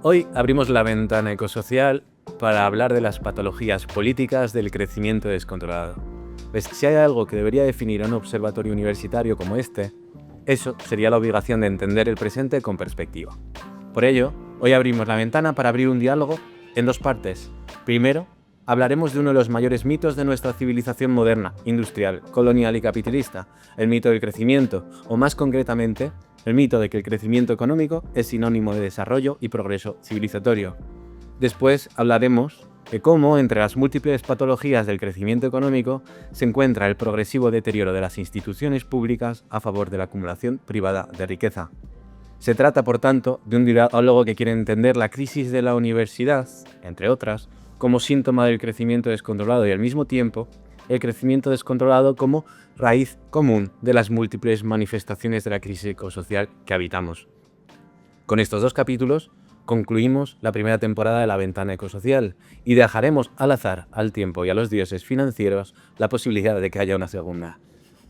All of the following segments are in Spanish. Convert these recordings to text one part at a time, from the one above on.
Hoy abrimos la ventana ecosocial para hablar de las patologías políticas del crecimiento descontrolado. Pues si hay algo que debería definir a un observatorio universitario como este, eso sería la obligación de entender el presente con perspectiva. Por ello, hoy abrimos la ventana para abrir un diálogo en dos partes. Primero, hablaremos de uno de los mayores mitos de nuestra civilización moderna, industrial, colonial y capitalista, el mito del crecimiento, o más concretamente, el mito de que el crecimiento económico es sinónimo de desarrollo y progreso civilizatorio. Después hablaremos de cómo, entre las múltiples patologías del crecimiento económico, se encuentra el progresivo deterioro de las instituciones públicas a favor de la acumulación privada de riqueza. Se trata, por tanto, de un diálogo que quiere entender la crisis de la universidad, entre otras, como síntoma del crecimiento descontrolado y al mismo tiempo el crecimiento descontrolado como raíz común de las múltiples manifestaciones de la crisis ecosocial que habitamos. Con estos dos capítulos concluimos la primera temporada de La Ventana Ecosocial y dejaremos al azar, al tiempo y a los dioses financieros la posibilidad de que haya una segunda.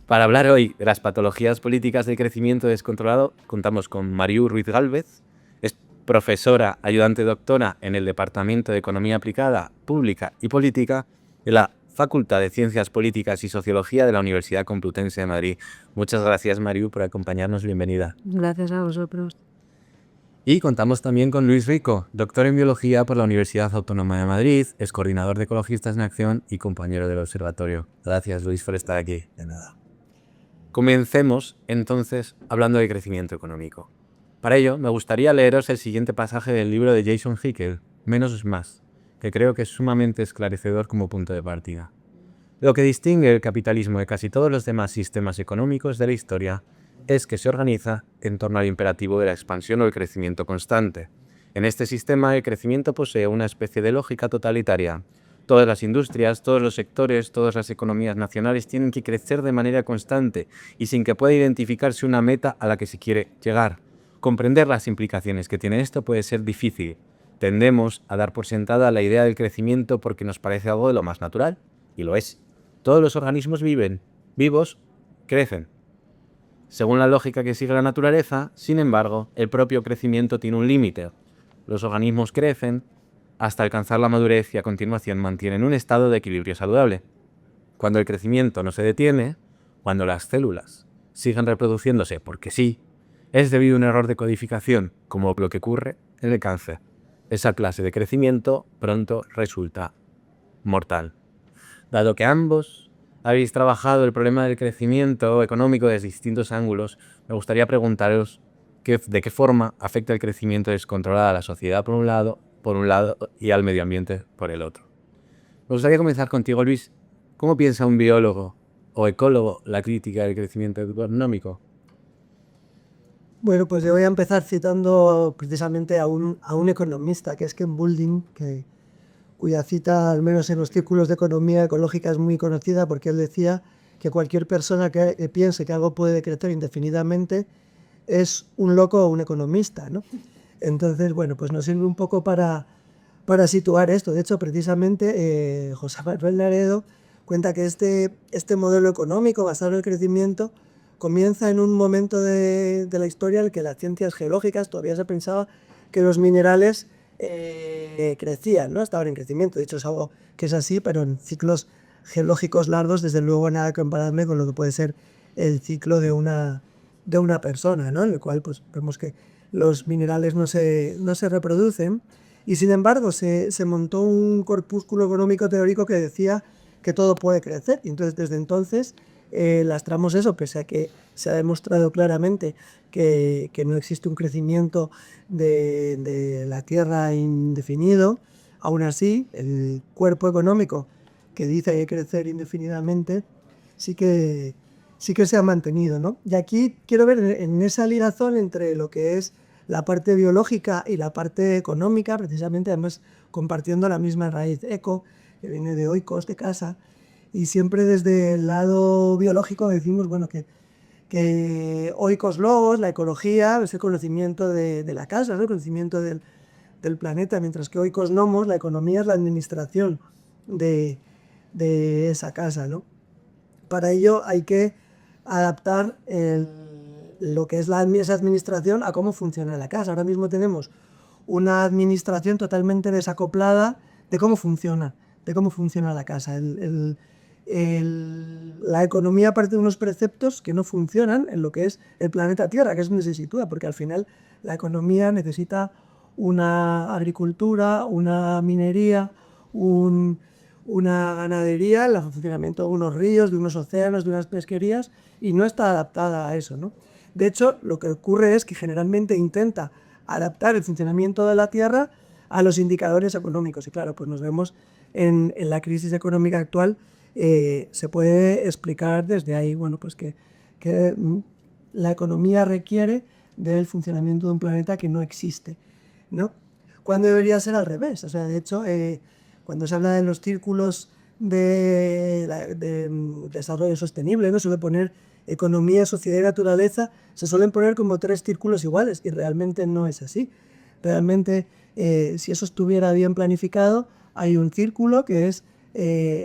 Para hablar hoy de las patologías políticas del crecimiento descontrolado, contamos con Mariú Ruiz Gálvez, es profesora ayudante doctora en el Departamento de Economía Aplicada, Pública y Política de la Facultad de Ciencias Políticas y Sociología de la Universidad Complutense de Madrid. Muchas gracias, Mariú, por acompañarnos. Bienvenida. Gracias a vosotros. Y contamos también con Luis Rico, doctor en Biología por la Universidad Autónoma de Madrid, es coordinador de Ecologistas en Acción y compañero del observatorio. Gracias, Luis, por estar aquí. De nada. Comencemos, entonces, hablando de crecimiento económico. Para ello, me gustaría leeros el siguiente pasaje del libro de Jason Hickel, Menos es más, que creo que es sumamente esclarecedor como punto de partida. Lo que distingue el capitalismo de casi todos los demás sistemas económicos de la historia es que se organiza en torno al imperativo de la expansión o el crecimiento constante. En este sistema, el crecimiento posee una especie de lógica totalitaria. Todas las industrias, todos los sectores, todas las economías nacionales tienen que crecer de manera constante y sin que pueda identificarse una meta a la que se quiere llegar. Comprender las implicaciones que tiene esto puede ser difícil. Tendemos a dar por sentada la idea del crecimiento porque nos parece algo de lo más natural, y lo es. Todos los organismos vivos, crecen. Según la lógica que sigue la naturaleza, sin embargo, el propio crecimiento tiene un límite. Los organismos crecen hasta alcanzar la madurez y a continuación mantienen un estado de equilibrio saludable. Cuando el crecimiento no se detiene, cuando las células siguen reproduciéndose porque sí, es debido a un error de codificación, como lo que ocurre en el cáncer. Esa clase de crecimiento pronto resulta mortal. Dado que ambos habéis trabajado el problema del crecimiento económico desde distintos ángulos, me gustaría preguntaros de qué forma afecta el crecimiento descontrolado a la sociedad por un lado y al medio ambiente por el otro. Me gustaría comenzar contigo, Luis. ¿Cómo piensa un biólogo o ecólogo la crítica del crecimiento económico? Bueno, pues yo voy a empezar citando precisamente a un economista, que es Ken Boulding, cuya cita, al menos en los círculos de economía ecológica, es muy conocida porque él decía que cualquier persona que piense que algo puede crecer indefinidamente es un loco o un economista, ¿no? Entonces, bueno, pues nos sirve un poco para situar esto. De hecho, precisamente, José Manuel Laredo cuenta que este modelo económico basado en el crecimiento comienza en un momento de la historia en el que las ciencias geológicas todavía se pensaba que los minerales crecían, ¿no? Estaban en crecimiento. De hecho, es algo que es así, pero en ciclos geológicos largos, desde luego nada comparable con lo que puede ser el ciclo de una persona, ¿no? En el cual pues, vemos que los minerales no se reproducen. Y sin embargo, se montó un corpúsculo económico teórico que decía que todo puede crecer. Y entonces, desde entonces, lastramos eso, pese a que se ha demostrado claramente que no existe un crecimiento de la Tierra indefinido. Aún así, el cuerpo económico que dice que hay que crecer indefinidamente sí que se ha mantenido, ¿no? Y aquí quiero ver en esa ligazón entre lo que es la parte biológica y la parte económica, precisamente además compartiendo la misma raíz eco, que viene de oikos, de casa, y siempre desde el lado biológico decimos, bueno, que oikos logos, la ecología, es el conocimiento de la casa, ¿no? El conocimiento del planeta, mientras que oikos nomos, la economía es la administración de esa casa, ¿no? Para ello hay que adaptar lo que es esa administración a cómo funciona la casa. Ahora mismo tenemos una administración totalmente desacoplada de cómo funciona la casa. La economía parte de unos preceptos que no funcionan en lo que es el planeta Tierra, que es donde se sitúa, porque al final la economía necesita una agricultura, una minería, una ganadería, el funcionamiento de unos ríos, de unos océanos, de unas pesquerías, y no está adaptada a eso, ¿no? De hecho, lo que ocurre es que generalmente intenta adaptar el funcionamiento de la Tierra a los indicadores económicos. Y claro, pues nos vemos en la crisis económica actual, se puede explicar desde ahí, bueno, pues que la economía requiere del funcionamiento de un planeta que no existe, ¿no? Cuando debería ser al revés. O sea, de hecho, cuando se habla de los círculos de desarrollo sostenible, ¿no? Suele poner economía, sociedad y naturaleza, se suelen poner como 3 círculos iguales, y realmente no es así. Realmente, si eso estuviera bien planificado, hay un círculo que es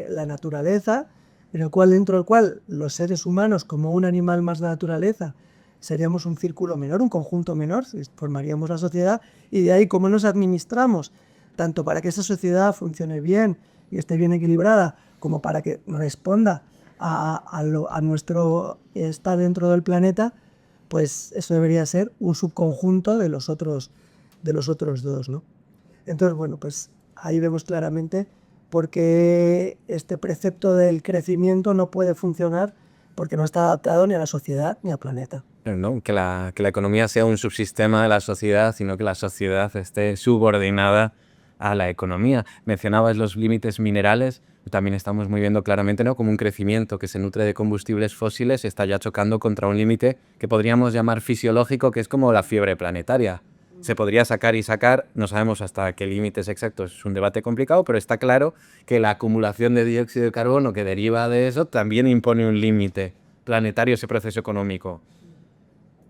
la naturaleza, dentro del cual los seres humanos, como un animal más de naturaleza, seríamos un círculo menor, un conjunto menor, formaríamos la sociedad, y de ahí cómo nos administramos, tanto para que esa sociedad funcione bien y esté bien equilibrada, como para que responda a nuestro estar dentro del planeta, pues eso debería ser un subconjunto de los otros dos, ¿no? Entonces, bueno, pues ahí vemos claramente por qué este precepto del crecimiento no puede funcionar, porque no está adaptado ni a la sociedad ni al planeta. ¿No? Que la economía sea un subsistema de la sociedad, sino que la sociedad esté subordinada a la economía. Mencionabas los límites minerales, también estamos muy viendo claramente, ¿no?, como un crecimiento que se nutre de combustibles fósiles está ya chocando contra un límite que podríamos llamar fisiológico, que es como la fiebre planetaria. Se podría sacar y sacar, no sabemos hasta qué límites exactos, es un debate complicado, pero está claro que la acumulación de dióxido de carbono que deriva de eso también impone un límite planetario, ese proceso económico.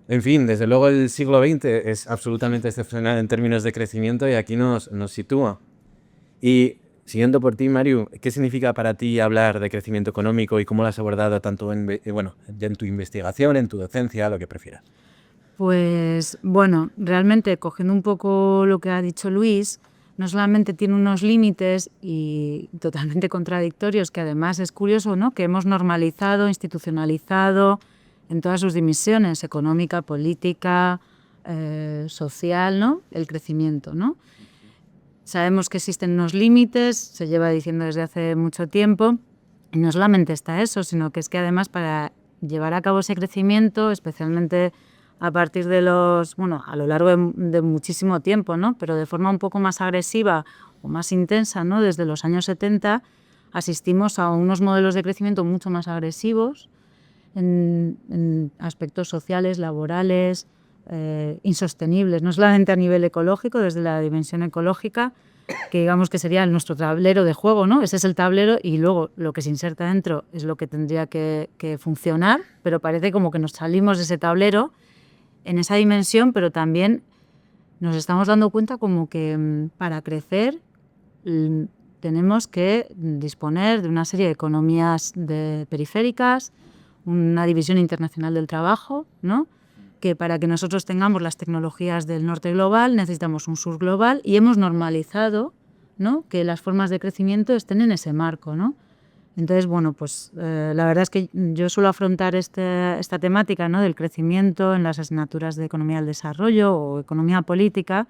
En fin, desde luego el siglo XX es absolutamente excepcional en términos de crecimiento y aquí nos sitúa. Y siguiendo por ti, Mariu, ¿qué significa para ti hablar de crecimiento económico y cómo lo has abordado tanto ya en tu investigación, en tu docencia, lo que prefieras? Pues bueno, realmente cogiendo un poco lo que ha dicho Luis, no solamente tiene unos límites y totalmente contradictorios, que además es curioso, ¿no?, que hemos normalizado, institucionalizado en todas sus dimensiones, económica, política, social, ¿no?, el crecimiento, ¿no? Sabemos que existen unos límites, se lleva diciendo desde hace mucho tiempo, y no solamente está eso, sino que es que además para llevar a cabo ese crecimiento, especialmente a partir de a lo largo de muchísimo tiempo, ¿no?, pero de forma un poco más agresiva o más intensa, ¿no?, desde los años 70, asistimos a unos modelos de crecimiento mucho más agresivos en aspectos sociales, laborales, insostenibles, no solamente a nivel ecológico, desde la dimensión ecológica, que digamos que sería nuestro tablero de juego, ¿no? Ese es el tablero y luego lo que se inserta dentro es lo que tendría que funcionar, pero parece como que nos salimos de ese tablero en esa dimensión, pero también nos estamos dando cuenta como que para crecer tenemos que disponer de una serie de economías periféricas, una división internacional del trabajo, ¿no?, que para que nosotros tengamos las tecnologías del norte global necesitamos un sur global, y hemos normalizado, ¿no?, que las formas de crecimiento estén en ese marco, ¿no? Entonces, bueno, pues la verdad es que yo suelo afrontar esta temática, ¿no?, del crecimiento en las asignaturas de economía del desarrollo o economía política,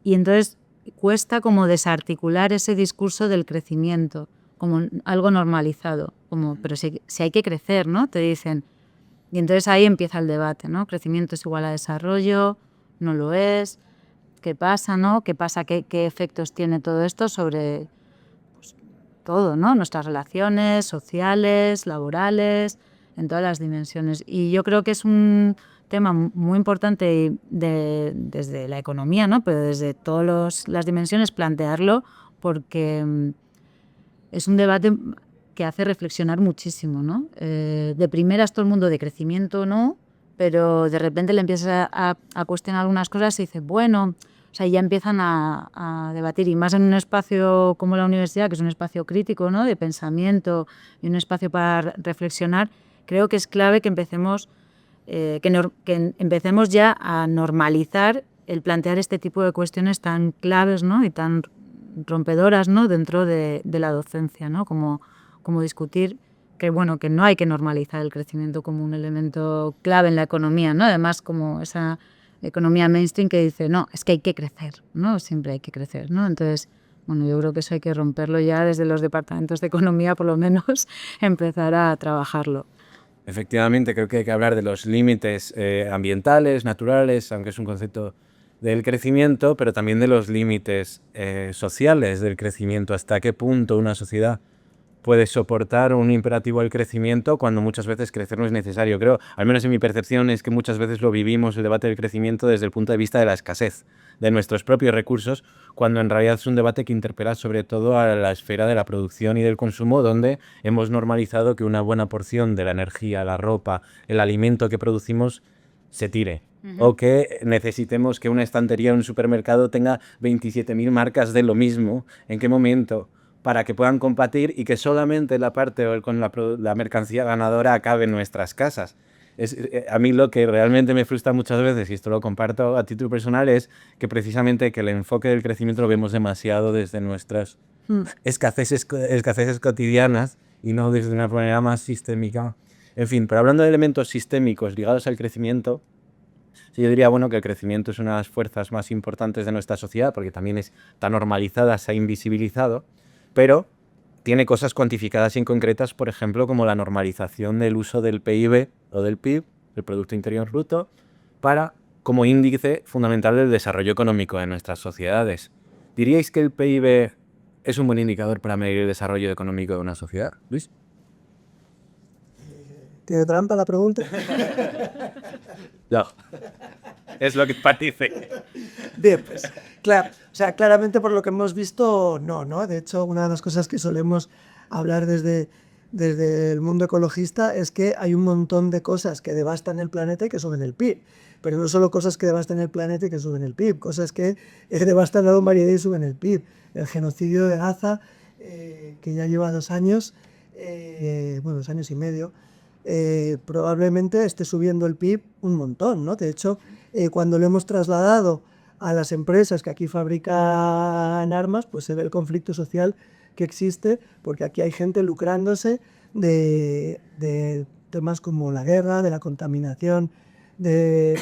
y entonces cuesta como desarticular ese discurso del crecimiento como algo normalizado, pero si hay que crecer, ¿no?, te dicen. Y entonces ahí empieza el debate, ¿no? Crecimiento es igual a desarrollo, no lo es, ¿qué pasa, no? ¿Qué pasa? ¿Qué efectos tiene todo esto sobre todo, ¿no?, nuestras relaciones sociales, laborales, en todas las dimensiones? Y yo creo que es un tema muy importante desde la economía, ¿no?, pero desde todas las dimensiones plantearlo, porque es un debate que hace reflexionar muchísimo, ¿no? De primeras todo el mundo de crecimiento no, pero de repente le empiezas a cuestionar algunas cosas y dices, bueno, o sea, ya empiezan a debatir, y más en un espacio como la universidad, que es un espacio crítico, ¿no?, de pensamiento y un espacio para reflexionar. Creo que es clave que empecemos ya a normalizar el plantear este tipo de cuestiones tan claves, ¿no? Y tan rompedoras, ¿no? Dentro de la docencia, ¿no? Como discutir que, bueno, que no hay que normalizar el crecimiento como un elemento clave en la economía, ¿no? Además, como esa economía mainstream que dice, no, es que hay que crecer, ¿no? Siempre hay que crecer, ¿no? Entonces, bueno, yo creo que eso hay que romperlo ya desde los departamentos de economía, por lo menos, empezar a trabajarlo. Efectivamente, creo que hay que hablar de los límites ambientales, naturales, aunque es un concepto del crecimiento, pero también de los límites sociales del crecimiento. Hasta qué punto una sociedad puede soportar un imperativo al crecimiento cuando muchas veces crecer no es necesario. Creo, al menos en mi percepción, es que muchas veces lo vivimos el debate del crecimiento desde el punto de vista de la escasez de nuestros propios recursos, cuando en realidad es un debate que interpela sobre todo a la esfera de la producción y del consumo, donde hemos normalizado que una buena porción de la energía, la ropa, el alimento que producimos se tire. O que necesitemos que una estantería en un supermercado tenga 27.000 marcas de lo mismo. ¿En qué momento? Para que puedan competir y que solamente la parte con la mercancía ganadora acabe en nuestras casas. A mí lo que realmente me frustra muchas veces, y esto lo comparto a título personal, es que precisamente que el enfoque del crecimiento lo vemos demasiado desde nuestras escaseces cotidianas y no desde una manera más sistémica. En fin, pero hablando de elementos sistémicos ligados al crecimiento, sí, yo diría, bueno, que el crecimiento es una de las fuerzas más importantes de nuestra sociedad, porque también está normalizada, se ha invisibilizado, pero tiene cosas cuantificadas y concretas, por ejemplo, como la normalización del uso del PIB o del PIB, el Producto Interior Bruto, como índice fundamental del desarrollo económico de nuestras sociedades. ¿Diríais que el PIB es un buen indicador para medir el desarrollo económico de una sociedad, Luis? ¿Tiene trampa la pregunta? No. Es lo que parece. Bien, pues, claro, o sea, claramente por lo que hemos visto, no. De hecho, una de las cosas que solemos hablar desde el mundo ecologista es que hay un montón de cosas que devastan el planeta y que suben el PIB. Pero no solo cosas que devastan el planeta y que suben el PIB, cosas que devastan la humanidad y suben el PIB. El genocidio de Gaza, que ya lleva 2 años, 2 años y medio, probablemente esté subiendo el PIB un montón, ¿no? De hecho, cuando lo hemos trasladado a las empresas que aquí fabrican armas, pues se ve el conflicto social que existe, porque aquí hay gente lucrándose de temas como la guerra, de la contaminación, de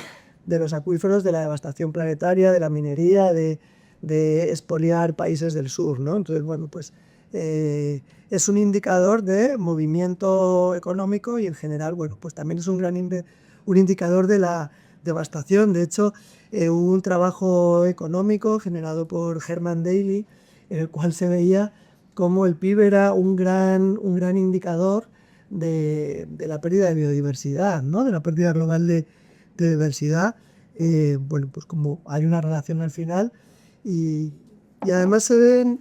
los acuíferos, de la devastación planetaria, de la minería, de expoliar países del sur, ¿no? Entonces, bueno, pues es un indicador de movimiento económico y en general, bueno, pues también es un indicador de la devastación. De hecho, hubo un trabajo económico generado por Herman Daly en el cual se veía cómo el PIB era un gran indicador de la pérdida de biodiversidad, ¿no? De la pérdida global de diversidad. Bueno, pues como hay una relación al final y además se ven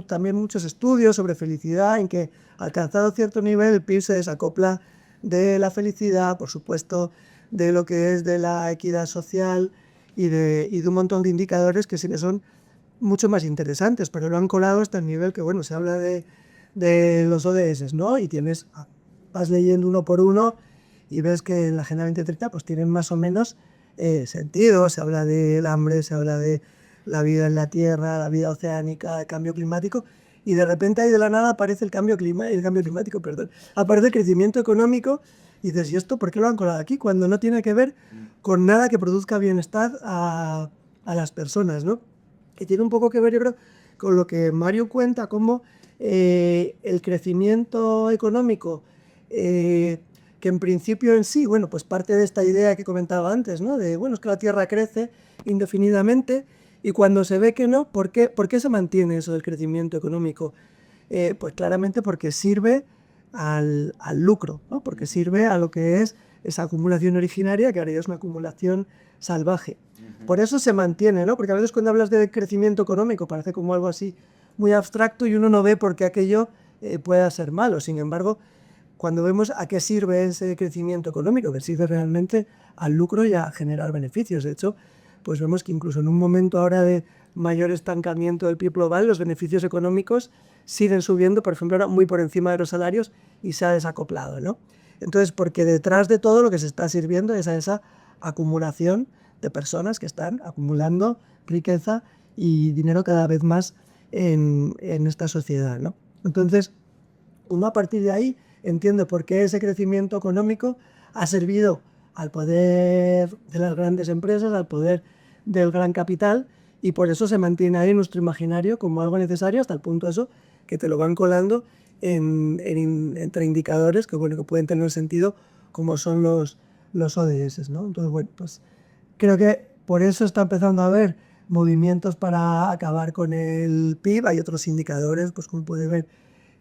también muchos estudios sobre felicidad en que alcanzado cierto nivel el PIB se desacopla de la felicidad, por supuesto, de lo que es de la equidad social y de un montón de indicadores que sí que son mucho más interesantes, pero lo han colado hasta el nivel que, bueno, se habla de los ODS, ¿no? Y vas leyendo uno por uno y ves que en la Agenda 2030 pues tienen más o menos sentido. Se habla del hambre, se habla de la vida en la Tierra, la vida oceánica, el cambio climático, y de repente ahí de la nada aparece el cambio climático, aparece el crecimiento económico, y dices, ¿y esto por qué lo han colado aquí? Cuando no tiene que ver con nada que produzca bienestar a las personas, ¿no? Que tiene un poco que ver, yo creo, con lo que Mario cuenta, como el crecimiento económico, que en principio en sí, bueno, pues parte de esta idea que comentaba antes, ¿no? De, bueno, es que la Tierra crece indefinidamente, y cuando se ve que no, ¿por qué se mantiene eso del crecimiento económico? Pues claramente porque sirve al lucro, ¿no? Porque sirve a lo que es esa acumulación originaria, que ahora ya es una acumulación salvaje. Por eso se mantiene, ¿no? Porque a veces cuando hablas de crecimiento económico parece como algo así muy abstracto y uno no ve por qué aquello pueda ser malo. Sin embargo, cuando vemos a qué sirve ese crecimiento económico, que sirve realmente al lucro y a generar beneficios. De hecho, pues vemos que incluso en un momento ahora de mayor estancamiento del PIB global, los beneficios económicos siguen subiendo, por ejemplo, ahora muy por encima de los salarios, y se ha desacoplado, ¿no? Entonces, porque detrás de todo lo que se está sirviendo es a esa acumulación de personas que están acumulando riqueza y dinero cada vez más en esta sociedad, ¿no? Entonces, uno a partir de ahí entiende por qué ese crecimiento económico ha servido al poder de las grandes empresas, al poder del gran capital, y por eso se mantiene ahí en nuestro imaginario como algo necesario, hasta el punto de eso que te lo van colando entre indicadores que, bueno, que pueden tener sentido, como son los ODS, ¿no? Entonces, bueno, pues creo que por eso está empezando a haber movimientos para acabar con el PIB. Hay otros indicadores, pues como puede ver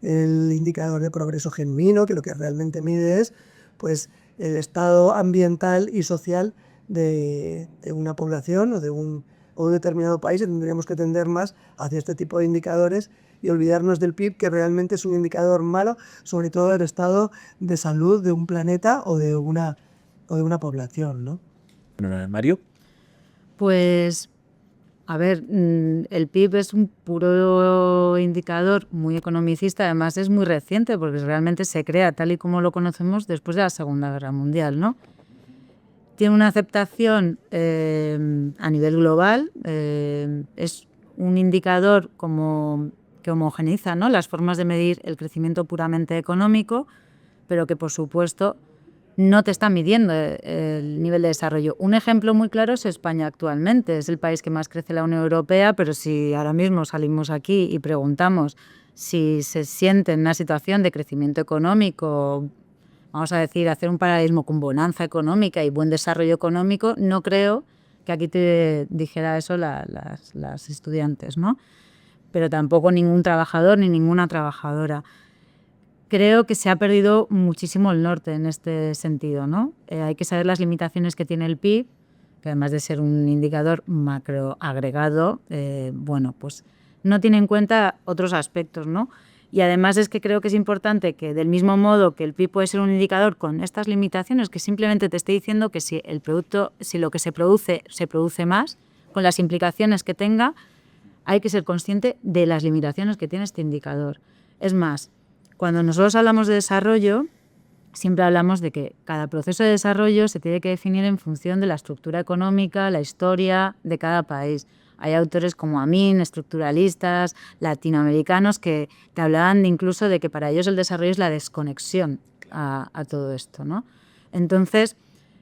el indicador de progreso genuino, que lo que realmente mide es, pues, el estado ambiental y social de una población o de un determinado país, y tendríamos que tender más hacia este tipo de indicadores y olvidarnos del PIB, que realmente es un indicador malo, sobre todo del estado de salud de un planeta o de una población, ¿no? Mario. Pues, a ver, el PIB es un puro indicador muy economicista, además es muy reciente porque realmente se crea tal y como lo conocemos después de la Segunda Guerra Mundial, ¿no? Tiene una aceptación a nivel global, es un indicador que homogeneiza, ¿no?, las formas de medir el crecimiento puramente económico, pero que por supuesto no te está midiendo el nivel de desarrollo. Un ejemplo muy claro es España actualmente. Es el país que más crece en la Unión Europea, pero si ahora mismo salimos aquí y preguntamos si se siente en una situación de crecimiento económico, vamos a decir, hacer un paralelismo con bonanza económica y buen desarrollo económico, no creo que aquí te dijera eso las estudiantes, ¿no? Pero tampoco ningún trabajador ni ninguna trabajadora. Creo que se ha perdido muchísimo el norte en este sentido, ¿no? Hay que saber las limitaciones que tiene el PIB, que además de ser un indicador macroagregado, bueno, pues no tiene en cuenta otros aspectos, ¿no? Y además es que creo que es importante que, del mismo modo que el PIB puede ser un indicador con estas limitaciones, que simplemente te esté diciendo que si el producto, si lo que se produce más, con las implicaciones que tenga, hay que ser consciente de las limitaciones que tiene este indicador. Es más, cuando nosotros hablamos de desarrollo, siempre hablamos de que cada proceso de desarrollo se tiene que definir en función de la estructura económica, la historia de cada país. Hay autores como Amin, estructuralistas, latinoamericanos, que te hablaban incluso de que para ellos el desarrollo es la desconexión a todo esto, ¿no? Entonces,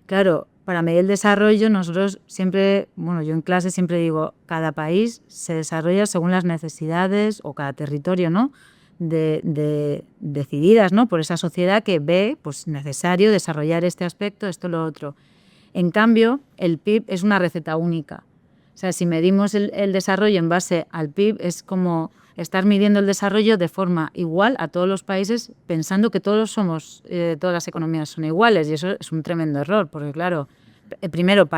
claro, para medir el desarrollo nosotros siempre, bueno, yo en clase siempre digo, cada país se desarrolla según las necesidades, o cada territorio, ¿no?, decididas, ¿no?, por esa sociedad que ve, pues, necesario desarrollar este aspecto, esto, lo otro. En cambio, el PIB es una receta única. O sea, si medimos el desarrollo en base al PIB, es como estar midiendo el desarrollo de forma igual a todos los países, pensando que todas las economías son iguales, y eso es un tremendo error, porque claro, primero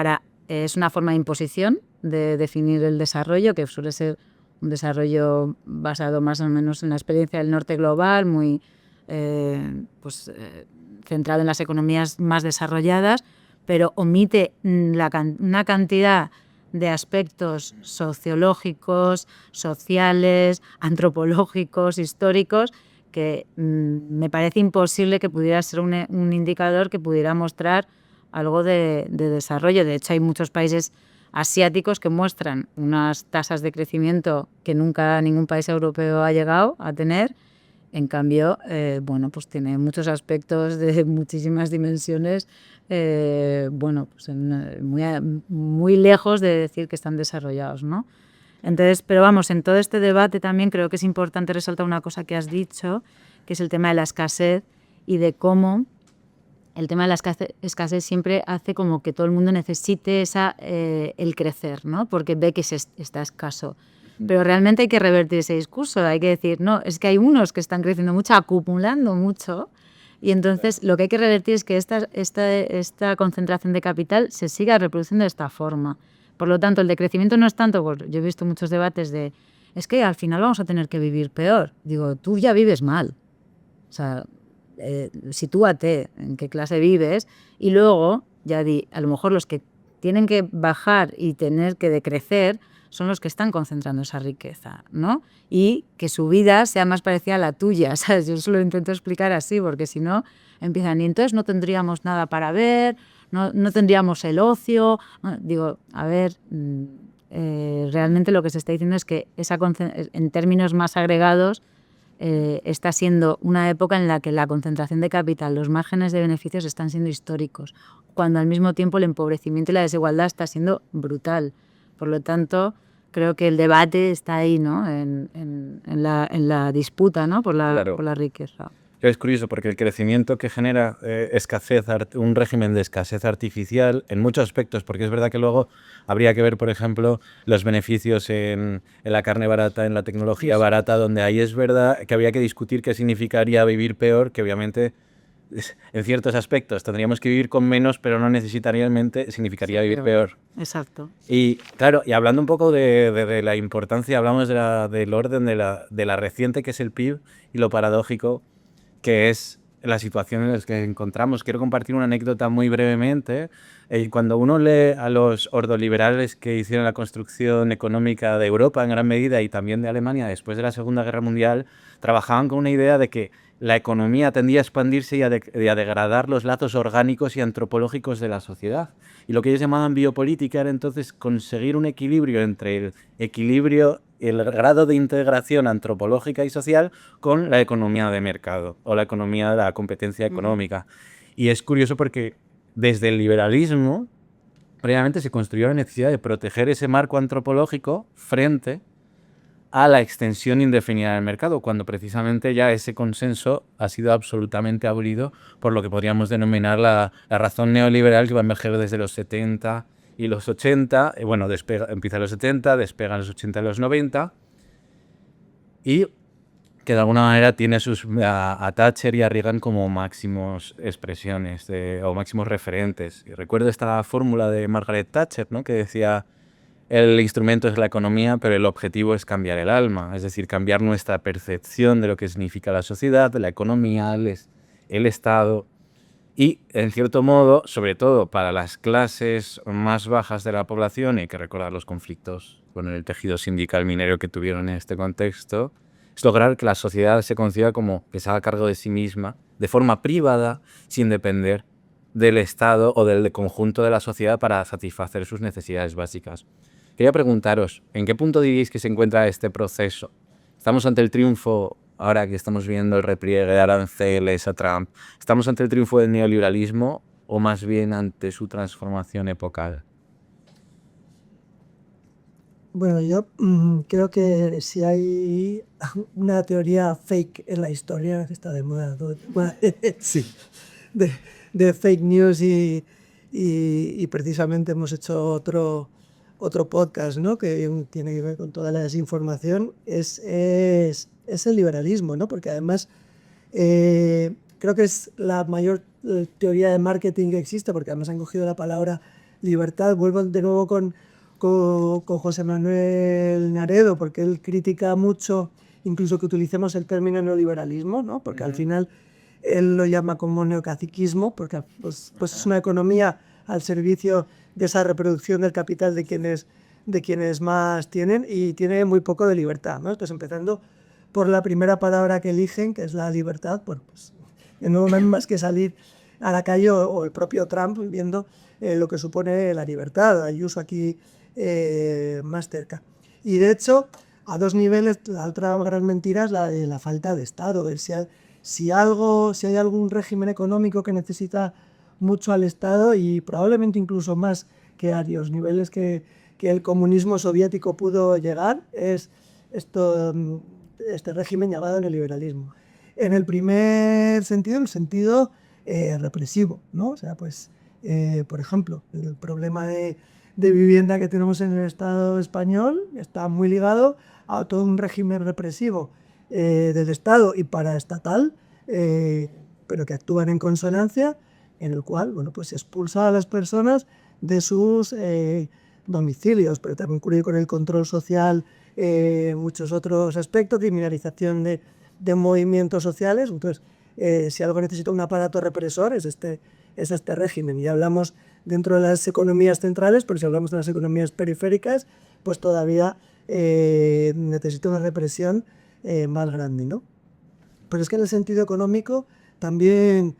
es una forma de imposición de definir el desarrollo, que suele ser un desarrollo basado más o menos en la experiencia del norte global, muy centrado en las economías más desarrolladas, pero omite una cantidad de aspectos sociológicos, sociales, antropológicos, históricos, que me parece imposible que pudiera ser un indicador que pudiera mostrar algo de desarrollo. De hecho, hay muchos países asiáticos que muestran unas tasas de crecimiento que nunca ningún país europeo ha llegado a tener. En cambio, bueno, pues tiene muchos aspectos de muchísimas dimensiones, bueno, pues muy lejos de decir que están desarrollados, ¿no? Entonces, pero vamos, en todo este debate también creo que es importante resaltar una cosa que has dicho, que es el tema de la escasez y de cómo el tema de la escasez siempre hace como que todo el mundo necesite el crecer, ¿no? Porque ve que está escaso. Pero realmente hay que revertir ese discurso, hay que decir, no, es que hay unos que están creciendo mucho, acumulando mucho, y entonces lo que hay que revertir es que esta concentración de capital se siga reproduciendo de esta forma. Por lo tanto, el decrecimiento no es tanto, yo he visto muchos debates es que al final vamos a tener que vivir peor. Digo, tú ya vives mal. O sea, sitúate en qué clase vives y luego ya a lo mejor los que tienen que bajar y tener que decrecer son los que están concentrando esa riqueza, ¿no? Y que su vida sea más parecida a la tuya, ¿sabes? Yo eso lo intento explicar así, porque si no empiezan, y entonces no tendríamos nada para ver, no tendríamos el ocio. Digo, a ver, realmente lo que se está diciendo es que en términos más agregados está siendo una época en la que la concentración de capital, los márgenes de beneficios están siendo históricos, cuando al mismo tiempo el empobrecimiento y la desigualdad está siendo brutal. Por lo tanto, creo que el debate está ahí, ¿no? en la disputa, ¿no? por la riqueza. Es curioso porque el crecimiento que genera un régimen de escasez artificial en muchos aspectos, porque es verdad que luego habría que ver, por ejemplo, los beneficios en la carne barata, en la tecnología barata, donde ahí es verdad que habría que discutir qué significaría vivir peor, que obviamente en ciertos aspectos tendríamos que vivir con menos, pero no necesariamente significaría vivir peor. Exacto. Y claro, y hablando un poco de la importancia, hablamos del orden de la reciente que es el PIB y lo paradójico que es la situación en la que encontramos. Quiero compartir una anécdota muy brevemente. Cuando uno lee a los ordoliberales que hicieron la construcción económica de Europa en gran medida y también de Alemania después de la Segunda Guerra Mundial, trabajaban con una idea de que la economía tendía a expandirse y a degradar los lazos orgánicos y antropológicos de la sociedad. Y lo que ellos llamaban biopolítica era entonces conseguir un equilibrio entre el grado de integración antropológica y social con la economía de mercado o la economía de la competencia económica. Y es curioso porque desde el liberalismo previamente se construyó la necesidad de proteger ese marco antropológico frente a la extensión indefinida del mercado, cuando precisamente ya ese consenso ha sido absolutamente abolido por lo que podríamos denominar la razón neoliberal que va a emerger desde los 70 y los 80, empieza en los 70, despega en los 80 y los 90, y que de alguna manera tiene a Thatcher y a Reagan como máximos expresiones o máximos referentes. Y recuerdo esta fórmula de Margaret Thatcher, ¿no?, que decía: el instrumento es la economía, pero el objetivo es cambiar el alma, es decir, cambiar nuestra percepción de lo que significa la sociedad, la economía, el Estado. Y, en cierto modo, sobre todo para las clases más bajas de la población, y hay que recordar los conflictos con el tejido sindical minero que tuvieron en este contexto, es lograr que la sociedad se conciba como que se haga cargo de sí misma, de forma privada, sin depender del Estado o del conjunto de la sociedad para satisfacer sus necesidades básicas. Quería preguntaros, ¿en qué punto diríais que se encuentra este proceso? ¿Estamos ante el triunfo, ahora que estamos viendo el repliegue de aranceles a Trump, estamos ante el triunfo del neoliberalismo o más bien ante su transformación epocal? Bueno, yo creo que si hay una teoría fake en la historia, que está de moda, sí, de fake news y precisamente hemos hecho otro podcast, ¿no?, que tiene que ver con toda la desinformación, es el liberalismo, ¿no? Porque además creo que es la mayor teoría de marketing que existe, porque además han cogido la palabra libertad. Vuelvo de nuevo con José Manuel Naredo, porque él critica mucho incluso que utilicemos el término neoliberalismo, ¿no? Porque al final él lo llama como neocaciquismo, porque pues es una economía al servicio de esa reproducción del capital de quienes más tienen, y tiene muy poco de libertad, ¿no? Entonces, empezando por la primera palabra que eligen, que es la libertad, bueno, pues de nuevo no hay más que salir a la calle o el propio Trump viendo lo que supone la libertad. Ayuso aquí más cerca. Y de hecho, a dos niveles, la otra gran mentira es la de la falta de Estado. Si hay algún régimen económico que necesita mucho al Estado, y probablemente incluso más que a los niveles que el comunismo soviético pudo llegar, es este régimen llamado neoliberalismo. En el primer sentido, el sentido represivo, ¿no? O sea, pues, por ejemplo, el problema de vivienda que tenemos en el Estado español está muy ligado a todo un régimen represivo del Estado y paraestatal, pero que actúan en consonancia, en el cual, bueno, pues se expulsa a las personas de sus domicilios, pero también ocurre con el control social, muchos otros aspectos, criminalización de movimientos sociales. Entonces, si algo necesita un aparato represor es este régimen. Y hablamos dentro de las economías centrales, pero si hablamos de las economías periféricas, pues todavía necesita una represión más grande, ¿no? Pero es que en el sentido económico también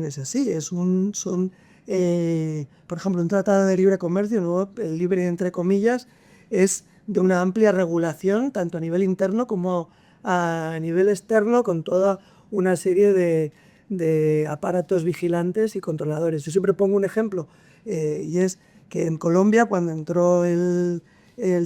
es así. Son por ejemplo, un tratado de libre comercio, ¿no? El libre entre comillas, es de una amplia regulación, tanto a nivel interno como a nivel externo, con toda una serie de aparatos vigilantes y controladores. Yo siempre pongo un ejemplo, y es que en Colombia, cuando entró el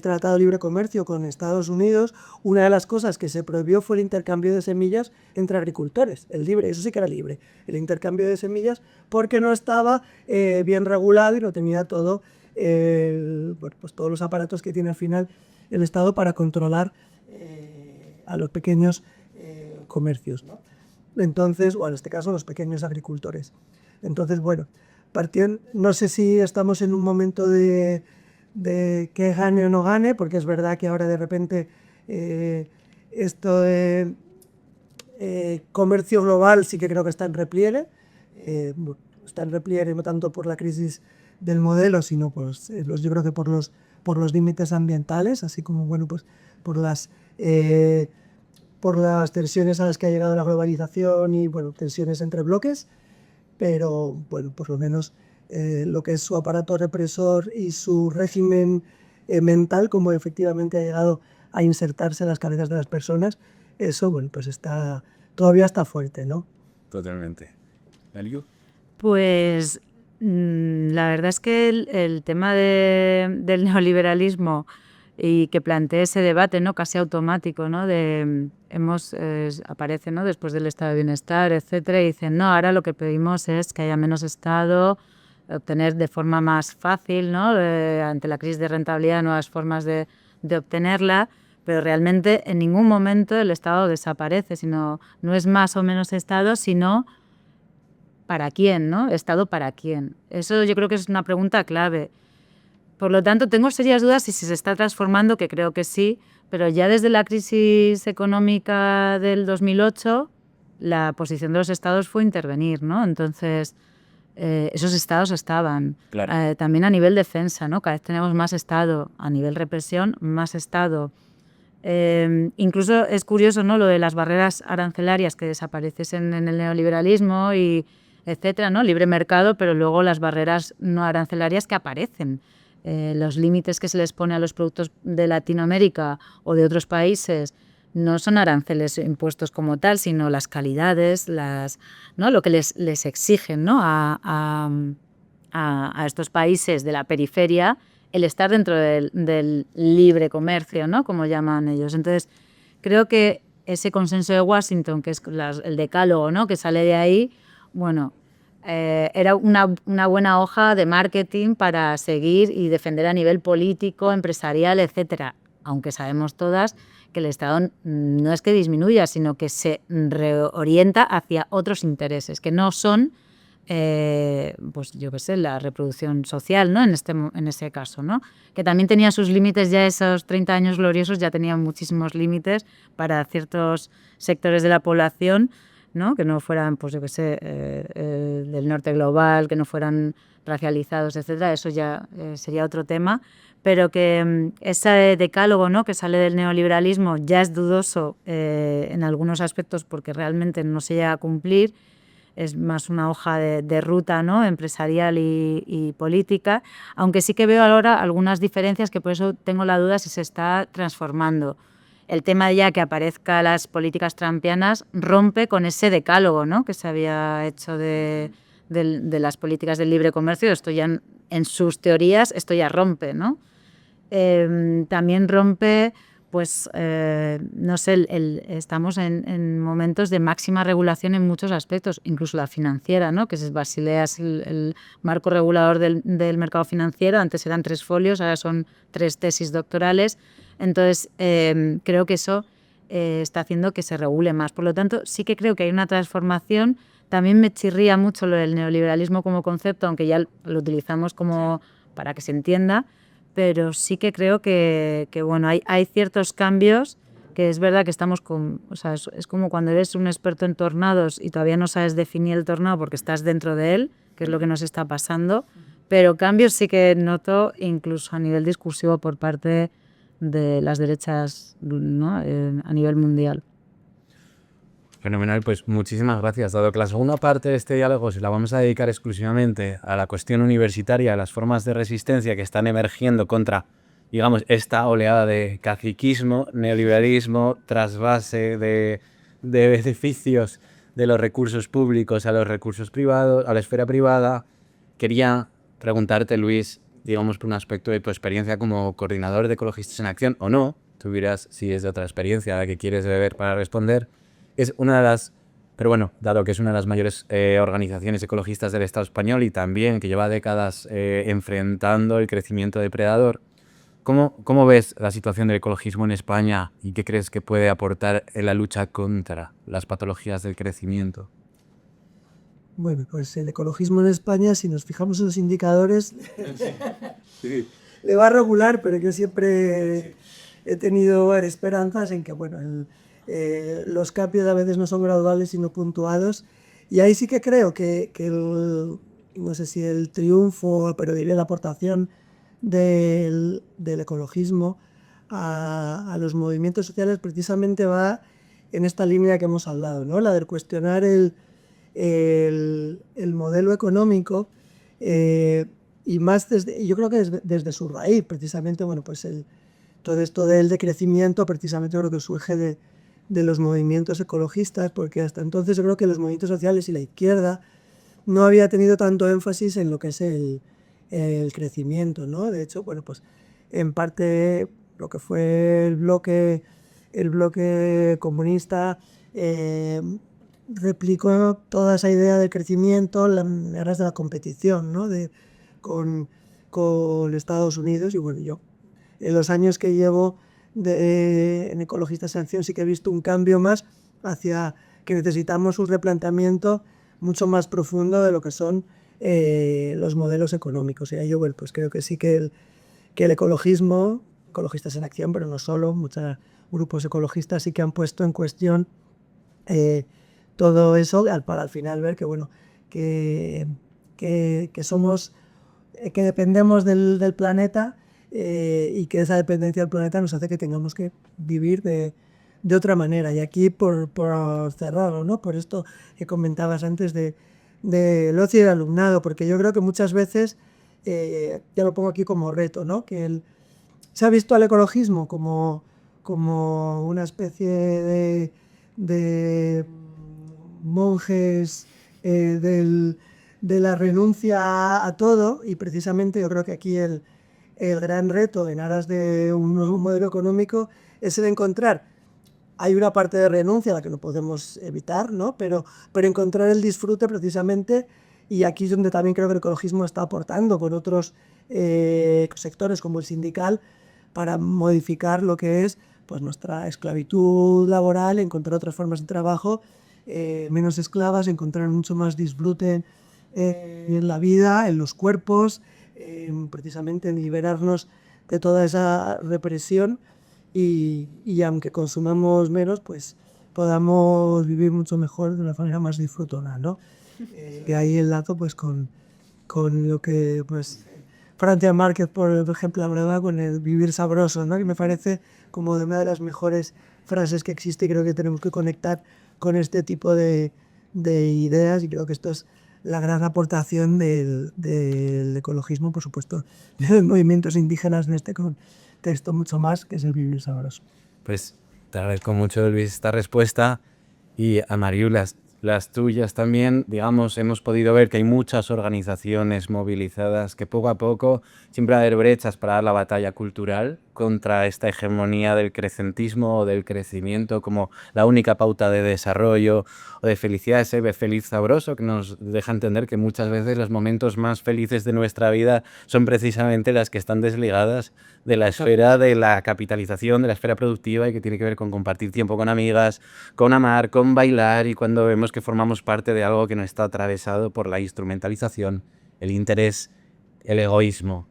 Tratado de Libre Comercio con Estados Unidos, una de las cosas que se prohibió fue el intercambio de semillas entre agricultores, el libre, eso sí que era libre, el intercambio de semillas, porque no estaba bien regulado y no tenía todo, bueno, pues todos los aparatos que tiene al final el Estado para controlar a los pequeños comercios, ¿no? Entonces, o en este caso los pequeños agricultores. Entonces, bueno, no sé si estamos en un momento de que gane o no gane, porque es verdad que ahora de repente esto de comercio global sí que creo que está en repliegue. Está en repliegue no tanto por la crisis del modelo, sino pues, yo creo que por los límites ambientales, así como bueno, pues, por las tensiones a las que ha llegado la globalización y bueno, tensiones entre bloques, pero bueno, por lo menos lo que es su aparato represor y su régimen mental, como efectivamente ha llegado a insertarse en las cabezas de las personas, eso bueno, pues todavía está fuerte, ¿no? Totalmente. ¿Aliu? Pues la verdad es que el tema del neoliberalismo y que plantee ese debate, ¿no?, casi automático, ¿no?, aparece, ¿no?, después del estado de bienestar, etcétera, y dicen, no, ahora lo que pedimos es que haya menos Estado, obtener de forma más fácil, ¿no?, ante la crisis de rentabilidad, nuevas formas de obtenerla, pero realmente en ningún momento el Estado desaparece, sino no es más o menos Estado, sino ¿para quién, no? ¿Estado para quién? Eso yo creo que es una pregunta clave. Por lo tanto, tengo serias dudas si se está transformando, que creo que sí, pero ya desde la crisis económica del 2008, la posición de los estados fue intervenir, ¿no? Entonces, esos estados estaban. Claro. También a nivel defensa, ¿no? Cada vez tenemos más estado. A nivel represión, más estado. Incluso es curioso, ¿no?, lo de las barreras arancelarias que desaparecen en el neoliberalismo y etcétera, ¿no? Libre mercado, pero luego las barreras no arancelarias que aparecen. Los límites que se les pone a los productos de Latinoamérica o de otros países no son aranceles impuestos como tal, sino las calidades, ¿no?, lo que les exigen, ¿no?, a estos países de la periferia, el estar dentro del libre comercio, ¿no?, como llaman ellos. Entonces, creo que ese consenso de Washington, que es el decálogo, ¿no?, que sale de ahí, bueno, era una buena hoja de marketing para seguir y defender a nivel político, empresarial, etcétera. Aunque sabemos todas que el Estado no es que disminuya, sino que se reorienta hacia otros intereses, que no son, pues yo qué sé, la reproducción social, ¿no?, en ese caso, ¿no?, que también tenía sus límites. Ya esos 30 años gloriosos ya tenían muchísimos límites para ciertos sectores de la población, ¿no?, que no fueran, pues yo qué sé, del norte global, que no fueran racializados, etcétera. Eso ya sería otro tema, pero que ese decálogo, ¿no?, que sale del neoliberalismo ya es dudoso en algunos aspectos porque realmente no se llega a cumplir. Es más una hoja de ruta, ¿no?, empresarial y política, aunque sí que veo ahora algunas diferencias, que por eso tengo la duda si se está transformando. El tema ya que aparezca las políticas trumpianas rompe con ese decálogo, ¿no?, que se había hecho de las políticas del libre comercio. Esto ya en sus teorías, esto ya rompe, ¿no? También rompe, pues, no sé, estamos en momentos de máxima regulación en muchos aspectos, incluso la financiera, ¿no?, que Basilea es el marco regulador del mercado financiero. Antes eran 3 folios, ahora son 3 tesis doctorales. Entonces, creo que eso está haciendo que se regule más. Por lo tanto, sí que creo que hay una transformación. También me chirría mucho lo del neoliberalismo como concepto, aunque ya lo utilizamos como para que se entienda, pero sí que creo que bueno, hay ciertos cambios que es verdad que estamos o sea, es como cuando eres un experto en tornados y todavía no sabes definir el tornado porque estás dentro de él, que es lo que nos está pasando, pero cambios sí que noto incluso a nivel discursivo por parte de las derechas, ¿no?, a nivel mundial. Fenomenal, pues muchísimas gracias. Dado que la segunda parte de este diálogo se la vamos a dedicar exclusivamente a la cuestión universitaria, a las formas de resistencia que están emergiendo contra, digamos, esta oleada de caciquismo, neoliberalismo, trasvase de beneficios de los recursos públicos a los recursos privados, a la esfera privada, quería preguntarte, Luis, digamos, por un aspecto de tu experiencia como coordinador de Ecologistas en Acción, o no, tú dirás si es de otra experiencia la que quieres beber para responder. Es una de las, pero bueno, dado que es una de las mayores organizaciones ecologistas del Estado español y también que lleva décadas enfrentando el crecimiento depredador, ¿cómo ves la situación del ecologismo en España y qué crees que puede aportar en la lucha contra las patologías del crecimiento? Bueno, pues el ecologismo en España, si nos fijamos en los indicadores, le va a regular, pero yo siempre he tenido esperanzas en que, bueno, los cambios a veces no son graduales sino puntuados, y ahí sí que creo que no sé si el triunfo, pero diría la aportación del ecologismo a los movimientos sociales precisamente va en esta línea que hemos hablado, ¿no? La de cuestionar el modelo económico, y más yo creo que desde su raíz, precisamente, bueno, pues todo esto del decrecimiento precisamente creo que surge de los movimientos ecologistas, porque hasta entonces yo creo que los movimientos sociales y la izquierda no había tenido tanto énfasis en lo que es el crecimiento, ¿no? De hecho, bueno, pues en parte lo que fue el bloque comunista replicó toda esa idea de crecimiento en aras de la competición, ¿no? Con Estados Unidos. Y bueno, yo en los años que llevo en Ecologistas en Acción sí que he visto un cambio más hacia que necesitamos un replanteamiento mucho más profundo de lo que son los modelos económicos. Y ahí yo, bueno, pues creo que sí que el ecologismo, Ecologistas en Acción, pero no solo, muchos grupos ecologistas sí que han puesto en cuestión todo eso para al final ver que, bueno, que somos, que dependemos del planeta, y que esa dependencia del planeta nos hace que tengamos que vivir de otra manera. Y aquí, por cerrarlo, ¿no? Por esto que comentabas antes del ocio y el alumnado, porque yo creo que muchas veces, ya lo pongo aquí como reto, ¿no? Que se ha visto al ecologismo como una especie de monjes de la renuncia a todo, y precisamente yo creo que aquí el gran reto en aras de un nuevo modelo económico es el encontrar, hay una parte de renuncia a la que no podemos evitar, ¿no? Pero encontrar el disfrute precisamente, y aquí es donde también creo que el ecologismo está aportando con otros sectores como el sindical para modificar lo que es, pues, nuestra esclavitud laboral, encontrar otras formas de trabajo menos esclavas, encontrar mucho más disfrute en la vida, en los cuerpos, precisamente en liberarnos de toda esa represión, y aunque consumamos menos, pues podamos vivir mucho mejor de una manera más disfrutona, ¿no? Que ahí enlazo pues con lo que, pues, Francia Márquez, por ejemplo, hablaba con el vivir sabroso, ¿no? Que me parece como de una de las mejores frases que existe, y creo que tenemos que conectar con este tipo de ideas, y creo que esto es la gran aportación del ecologismo, por supuesto, de los movimientos indígenas en este contexto mucho más, que es el vivir sabroso. Pues te agradezco mucho, Luis, esta respuesta, y a Mariu las tuyas también. Digamos, hemos podido ver que hay muchas organizaciones movilizadas, que poco a poco siempre va a haber brechas para dar la batalla cultural contra esta hegemonía del crecentismo o del crecimiento como la única pauta de desarrollo o de felicidad, ese feliz sabroso que nos deja entender que muchas veces los momentos más felices de nuestra vida son precisamente las que están desligadas de la esfera de la capitalización, de la esfera productiva, y que tiene que ver con compartir tiempo con amigas, con amar, con bailar, y cuando vemos que formamos parte de algo que no está atravesado por la instrumentalización, el interés, el egoísmo.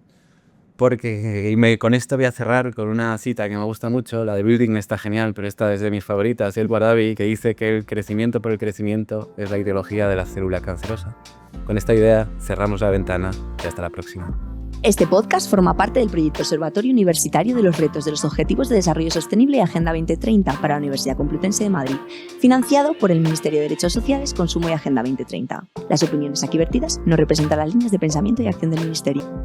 Porque, con esto voy a cerrar con una cita que me gusta mucho, la de Building está genial, pero esta es de mis favoritas, el Guadavi, que dice que el crecimiento por el crecimiento es la ideología de la célula cancerosa. Con esta idea cerramos la ventana y hasta la próxima. Este podcast forma parte del proyecto Observatorio Universitario de los Retos de los Objetivos de Desarrollo Sostenible y Agenda 2030 para la Universidad Complutense de Madrid, financiado por el Ministerio de Derechos Sociales, Consumo y Agenda 2030. Las opiniones aquí vertidas no representan las líneas de pensamiento y acción del Ministerio.